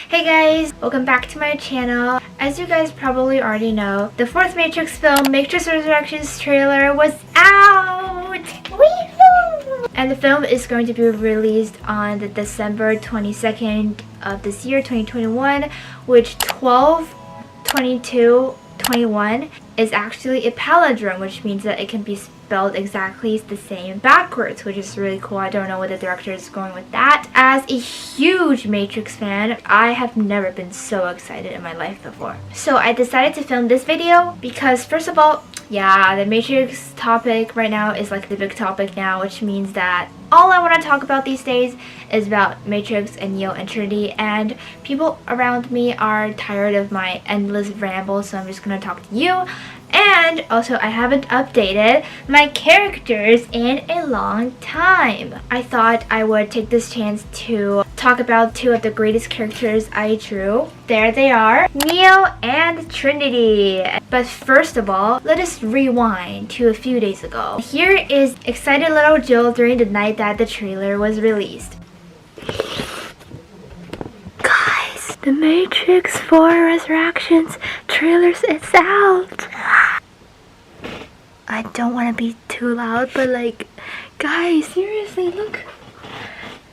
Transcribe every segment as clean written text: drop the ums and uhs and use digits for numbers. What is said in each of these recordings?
Hey guys, welcome back to my channel. As you guys probably already know, the fourth Matrix film, Matrix Resurrections trailer was out! Woohoo! And the film is going to be released on the December 22nd of this year, 2021, which 12/22/21 is actually a palindrome, which means that it can be spelled exactly the same backwards, which is really cool. I don't know where the director is going with that. As a huge Matrix fan, I have never been so excited in my life before. So I decided to film this video because, first of all, yeah, the Matrix topic right now is like the big topic now, which means that all I want to talk about these days is about Matrix and Neo and Trinity, and people around me are tired of my endless ramble, so I'm just gonna talk to you. And also, I haven't updated my characters in a long time. I thought I would take this chance to talk about two of the greatest characters I drew. There they are, Neo and Trinity. But first of all, let us rewind to a few days ago. Here is excited little Jill during the night that the trailer was released. Guys, the Matrix 4 Resurrections trailers is out. I don't want to be too loud, but like, guys, seriously, look.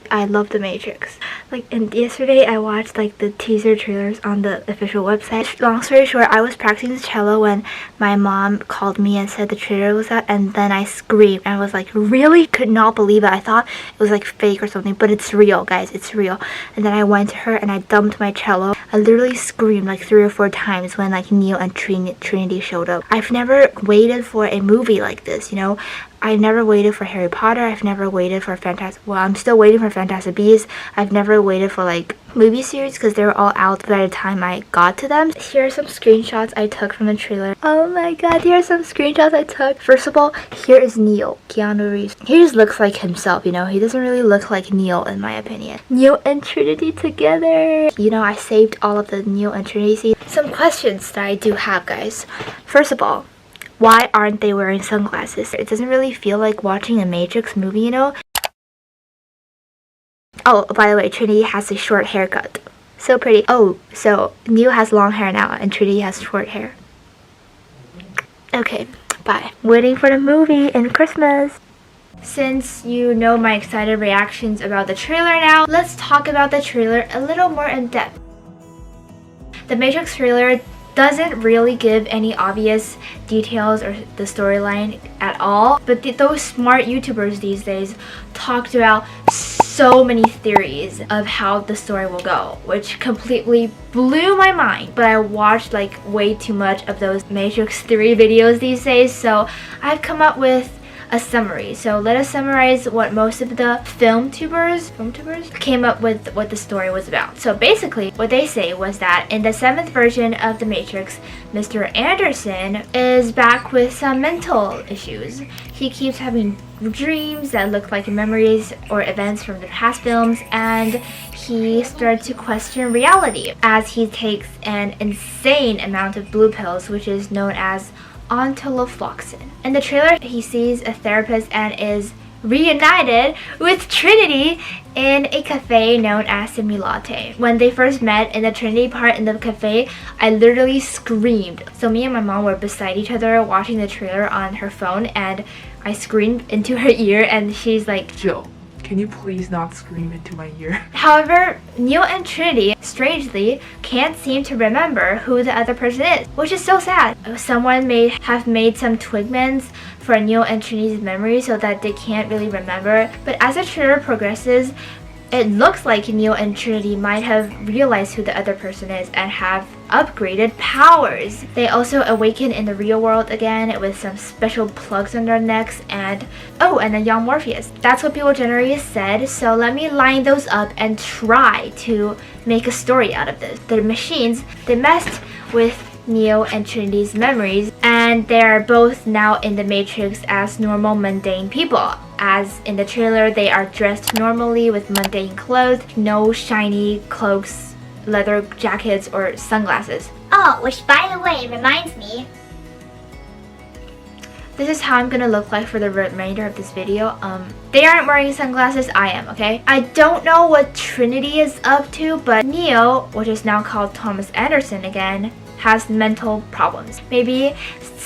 I love the Matrix. And yesterday I watched like the teaser trailers on the official website. Long story short, I was practicing cello when my mom called me and said the trailer was out, and then I screamed. I was like, really? Could not believe it. I thought it was like fake or something, but it's real, guys. It's real. And then I went to her and I dumped my cello. I literally screamed like 3 or 4 times when like Neo and Trinity showed up. I've never waited for a movie like this, you know? I've never waited for Harry Potter. I've never waited for I'm still waiting for Fantastic Beasts. I've never waited for like movie series because they were all out by the time I got to them. Here are some screenshots I took from the trailer. Oh my god, here are some screenshots I took. First of all, here is Neo, Keanu Reeves. He just looks like himself, you know? He doesn't really look like Neo in my opinion. Neo and Trinity together. You know, I saved all of the Neo and Trinity scenes. Some questions that I do have, guys. First of all, why aren't they wearing sunglasses? It doesn't really feel like watching a Matrix movie, you know? Oh, by the way, Trinity has a short haircut. So pretty. Oh, so Neo has long hair now and Trinity has short hair. Okay, bye. Waiting for the movie in Christmas. Since you know my excited reactions about the trailer now, let's talk about the trailer a little more in depth. The Matrix trailer doesn't really give any obvious details or the storyline at all, but those smart YouTubers these days talked about so many theories of how the story will go, which completely blew my mind. But I watched like way too much of those Matrix theory videos these days, so I've come up with a summary. So let us summarize what most of the film tubers came up with what the story was about. So basically what they say was that in the 7th version of the Matrix, Mr. Anderson is back with some mental issues. He keeps having dreams that look like memories or events from the past films, and he started to question reality as he takes an insane amount of blue pills, which is known as ontolofloxacin. In the trailer, he sees a therapist and is reunited with Trinity in a cafe known as Simulate. When they first met in the Trinity part in the cafe, I literally screamed. So me and my mom were beside each other watching the trailer on her phone, and I screamed into her ear, and she's like, Jill, can you please not scream into my ear? However, Neo and Trinity, strangely, can't seem to remember who the other person is, which is so sad. Someone may have made some twigments for Neo and Trinity's memory so that they can't really remember, but as the trailer progresses, it looks like Neo and Trinity might have realized who the other person is and have upgraded powers. They also awaken in the real world again with some special plugs on their necks and a young Morpheus. That's what people generally said, so let me line those up and try to make a story out of this. The machines, they messed with Neo and Trinity's memories, and they are both now in the Matrix as normal mundane people. As in the trailer, they are dressed normally with mundane clothes, no shiny cloaks, leather jackets, or sunglasses. Oh, which by the way reminds me, This is how I'm gonna look like for the remainder of this video. They aren't wearing sunglasses, I am, okay? I don't know what Trinity is up to, but Neo, which is now called Thomas Anderson again, has mental problems. Maybe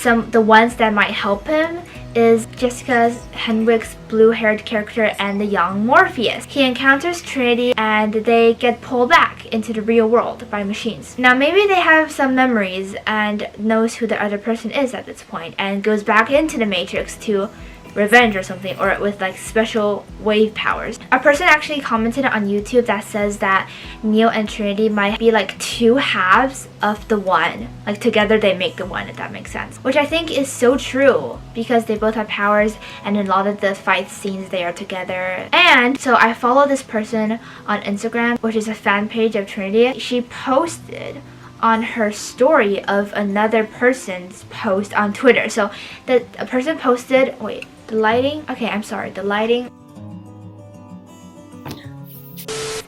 the ones that might help him is Jessica Henwick's blue-haired character and the young Morpheus. He encounters Trinity and they get pulled back into the real world by machines. Now maybe they have some memories and knows who the other person is at this point and goes back into the Matrix to revenge or something, or with like special wave powers. A person actually commented on YouTube that says that Neo and Trinity might be like two halves of the one. Like together they make the one, if that makes sense. Which I think is so true because they both have powers and in a lot of the fight scenes they are together. And so I follow this person on Instagram, which is a fan page of Trinity. She posted on her story of another person's post on Twitter. So a person posted, wait, the lighting? Okay, I'm sorry, the lighting.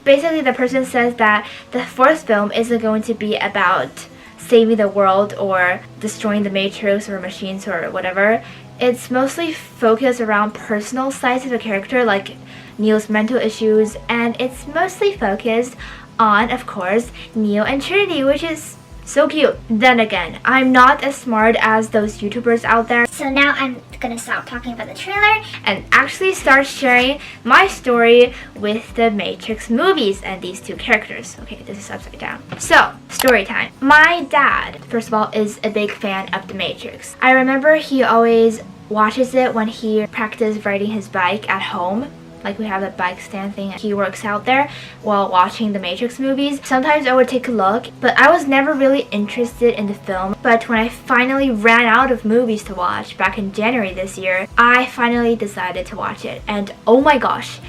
Basically, the person says that the fourth film isn't going to be about saving the world or destroying the Matrix or machines or whatever. It's mostly focused around personal sides of the character, like Neo's mental issues, and it's mostly focused on, of course, Neo and Trinity, which is so cute. Then again, I'm not as smart as those YouTubers out there. So now I'm gonna stop talking about the trailer and actually start sharing my story with the Matrix movies and these two characters. Okay, this is upside down. So, story time. My dad, first of all, is a big fan of the Matrix. I remember he always watches it when he practiced riding his bike at home. Like we have that bike stand thing. He works out there while watching the Matrix movies. Sometimes I would take a look, but I was never really interested in the film. But when I finally ran out of movies to watch back in January this year, I finally decided to watch it. And oh my gosh,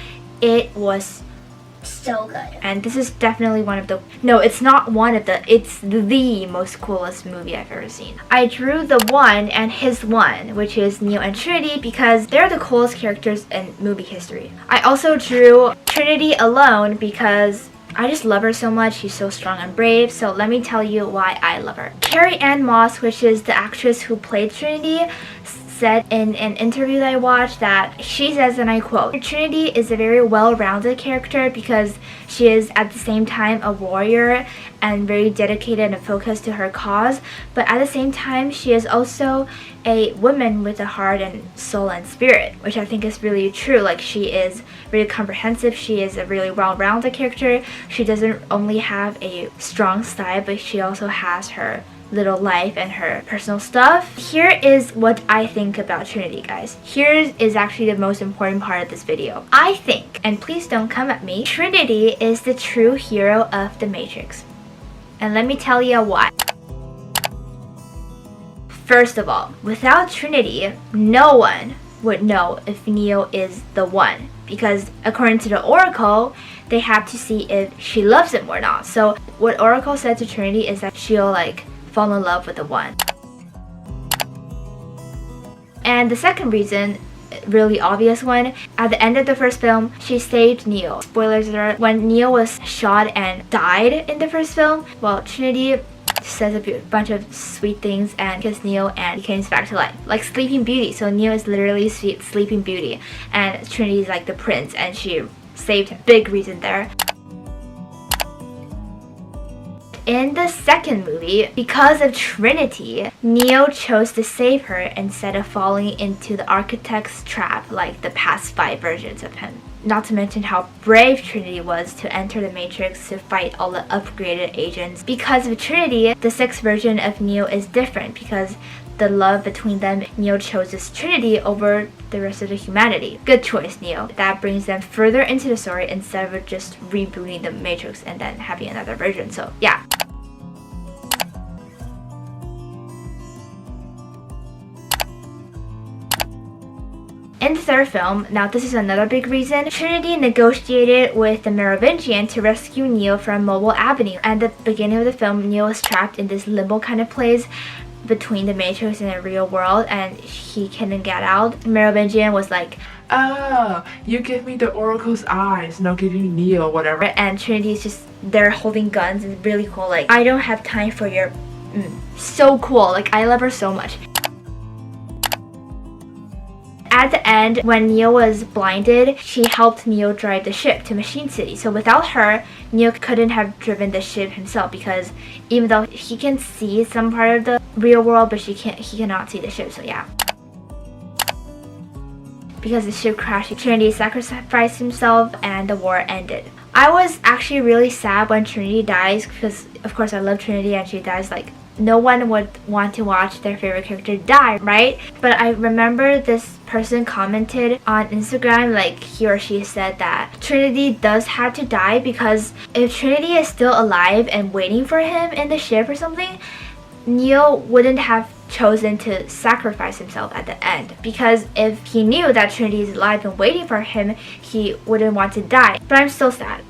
it was so good. And this is definitely one of the, no, it's not one of the, it's the most coolest movie I've ever seen. I drew the one and his one, which is Neo and Trinity, because they're the coolest characters in movie history. I also drew Trinity alone because I just love her so much. She's so strong and brave. So let me tell you why I love her. Carrie-Anne Moss, which is the actress who played Trinity, said in an interview that I watched that she says, and I quote, Trinity is a very well-rounded character because she is at the same time a warrior and very dedicated and focused to her cause, but at the same time she is also a woman with a heart and soul and spirit, which I think is really true. Like, she is really comprehensive, she is a really well-rounded character. She doesn't only have a strong side, but she also has her little life and her personal stuff. Here is what I think about Trinity, guys. Here is actually the most important part of this video. I think, and please don't come at me, Trinity is the true hero of the Matrix. And let me tell you why. First of all, without Trinity, no one would know if Neo is the one, because according to the Oracle, they have to see if she loves him or not. So what Oracle said to Trinity is that she'll like fall in love with the one. And the second reason, really obvious one, at the end of the first film, she saved Neo. Spoilers alert, when Neo was shot and died in the first film, well, Trinity says a bunch of sweet things and kisses Neo and he comes back to life. Like Sleeping Beauty. So Neo is literally Sleeping Beauty and Trinity is like the prince and she saved him. Big reason there. In the second movie, because of Trinity, Neo chose to save her instead of falling into the architect's trap like the past 5 versions of him. Not to mention how brave Trinity was to enter the Matrix to fight all the upgraded agents. Because of Trinity, the 6th version of Neo is different because the love between them, Neo chooses Trinity over the rest of the humanity. Good choice, Neo. That brings them further into the story instead of just rebooting the Matrix and then having another version. So yeah. In the third film, now this is another big reason, Trinity negotiated with the Merovingian to rescue Neo from Mobile Avenue. At the beginning of the film, Neo was trapped in this limbo kind of place between the Matrix and the real world and he couldn't get out. Merovingian was like, oh, you give me the Oracle's eyes, now give me Neo, whatever. And Trinity's just there holding guns. It's really cool. Like, I don't have time for your... So cool. Like, I love her so much. at the end, when Neo was blinded, she helped Neo drive the ship to Machine City. So without her, Neo couldn't have driven the ship himself, because even though he can see some part of the real world, but he cannot see the ship. So yeah. Because the ship crashed, Trinity sacrificed himself and the war ended. I was actually really sad when Trinity dies, because of course I love Trinity and she dies. Like, no one would want to watch their favorite character die, right? But I remember this person commented on Instagram, like he or she said that Trinity does have to die, because if Trinity is still alive and waiting for him in the ship or something, Neo wouldn't have chosen to sacrifice himself at the end, because if he knew that Trinity is alive and waiting for him, he wouldn't want to die. But I'm still sad.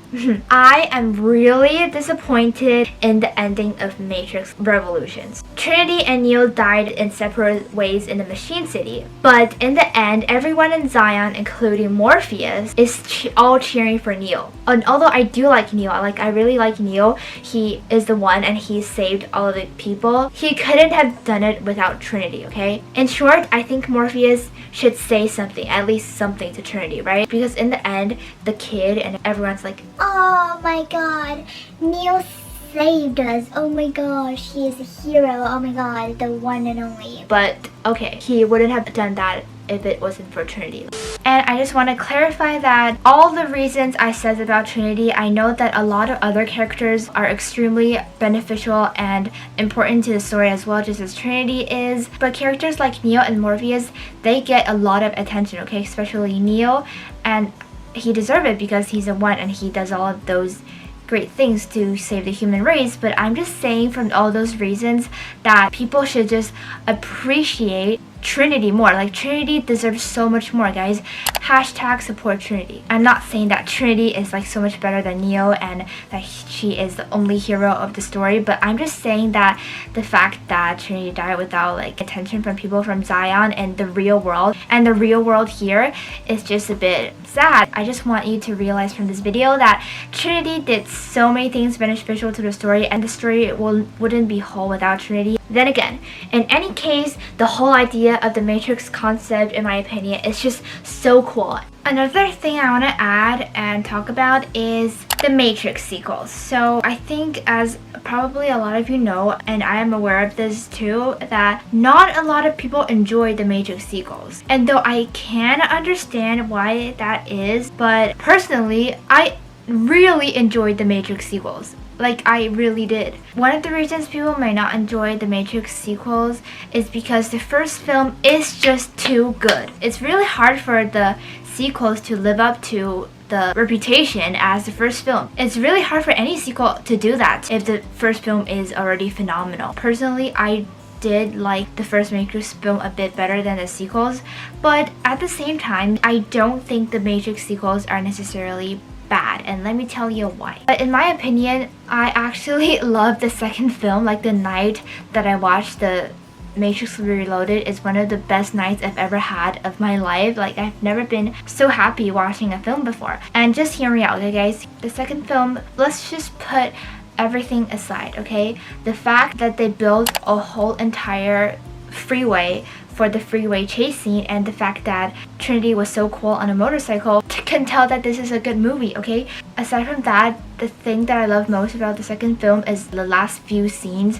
I am really disappointed in the ending of Matrix Revolutions. Trinity and Neo died in separate ways in the Machine City, but in the end, everyone in Zion, including Morpheus, is all cheering for Neo. And although I do like Neo, I really like Neo, he is the one and he saved all of the people. He couldn't have done it without Trinity, okay? In short, I think Morpheus should say something, at least something to Trinity, right? Because in the end, the kid and everyone's like, oh my god, Neo saved us. Oh my gosh, he is a hero. Oh my god, the one and only. but okay, he wouldn't have done that if it wasn't for Trinity. And I just want to clarify that all the reasons I said about Trinity, I know that a lot of other characters are extremely beneficial and important to the story as well, just as Trinity is. But characters like Neo and Morpheus, they get a lot of attention, okay? Especially Neo, and he deserves it because he's the one and he does all of those great things to save the human race. But I'm just saying, from all those reasons, that people should just appreciate Trinity more. Like, Trinity deserves so much more, guys. Hashtag support Trinity. I'm not saying that Trinity is like so much better than Neo and that she is the only hero of the story, but I'm just saying that the fact that Trinity died without like attention from people from Zion and the real world, and the real world here, is just a bit sad. I just want you to realize from this video that Trinity did so many things beneficial to the story, and the story wouldn't be whole without Trinity. Then again, in any case, the whole idea of the Matrix concept, in my opinion, is just so cool. Another thing I want to add and talk about is the Matrix sequels. So I think, as probably a lot of you know, and I am aware of this too, that not a lot of people enjoy the Matrix sequels. And though I can understand why that is, but personally, I really enjoyed the Matrix sequels. Like, I really did. One of the reasons people might not enjoy the Matrix sequels is because the first film is just too good. It's really hard for the sequels to live up to the reputation as the first film. It's really hard for any sequel to do that if the first film is already phenomenal. Personally, I did like the first Matrix film a bit better than the sequels, but at the same time, I don't think the Matrix sequels are necessarily bad, and let me tell you why. But in my opinion, I actually love the second film. Like, the night that I watched the Matrix Reloaded is one of the best nights I've ever had of my life. Like, I've never been so happy watching a film before. And just hear me out, okay guys? The second film, let's just put everything aside, okay? The fact that they built a whole entire freeway for the freeway chase scene, and the fact that Trinity was so cool on a motorcycle, can tell that this is a good movie, okay? Aside from that, the thing that I love most about the second film is the last few scenes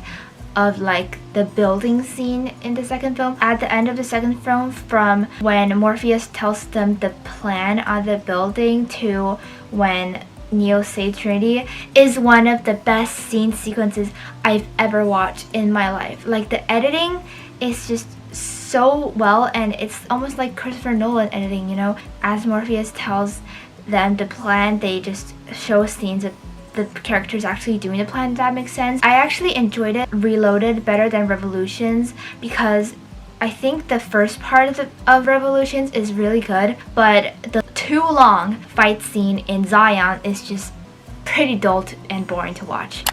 of like the building scene in the second film. At the end of the second film, from when Morpheus tells them the plan on the building to when Neo saved Trinity, is one of the best scene sequences I've ever watched in my life. Like, the editing is just so well, and it's almost like Christopher Nolan editing, you know? As Morpheus tells them the plan, they just show scenes of the characters actually doing the plan, if that makes sense. I actually enjoyed it Reloaded better than Revolutions, because I think the first part of Revolutions is really good, but the too long fight scene in Zion is just pretty dull and boring to watch.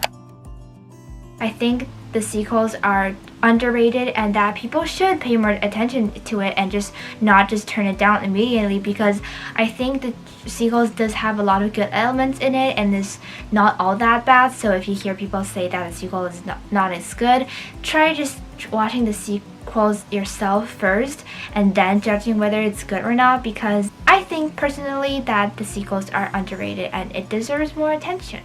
I think the sequels are underrated, and that people should pay more attention to it and just not just turn it down immediately, because I think the sequels does have a lot of good elements in it and is not all that bad. So if you hear people say that the sequel is not as good, try just watching the sequels yourself first and then judging whether it's good or not, because I think personally that the sequels are underrated and it deserves more attention.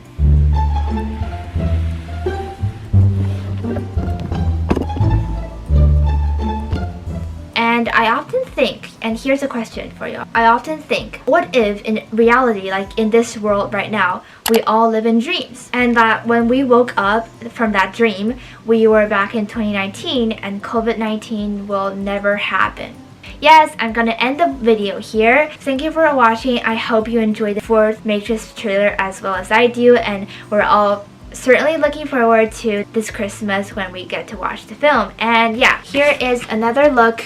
And I often think, and here's a question for you. I often think, what if in reality, like in this world right now, we all live in dreams? And that when we woke up from that dream, we were back in 2019 and COVID-19 will never happen. Yes, I'm gonna end the video here. Thank you for watching. I hope you enjoyed the 4th Matrix trailer as well as I do, and we're all certainly looking forward to this Christmas when we get to watch the film. And yeah, here is another look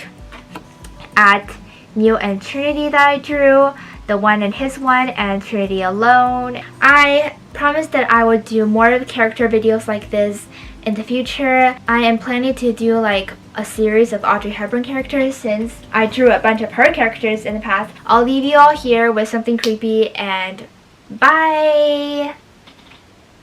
at Neo and Trinity that I drew, the one and his one, and Trinity alone. I promised that I would do more of character videos like this in the future. I am planning to do like a series of Audrey Hepburn characters since I drew a bunch of her characters in the past. I'll leave you all here with something creepy, and bye!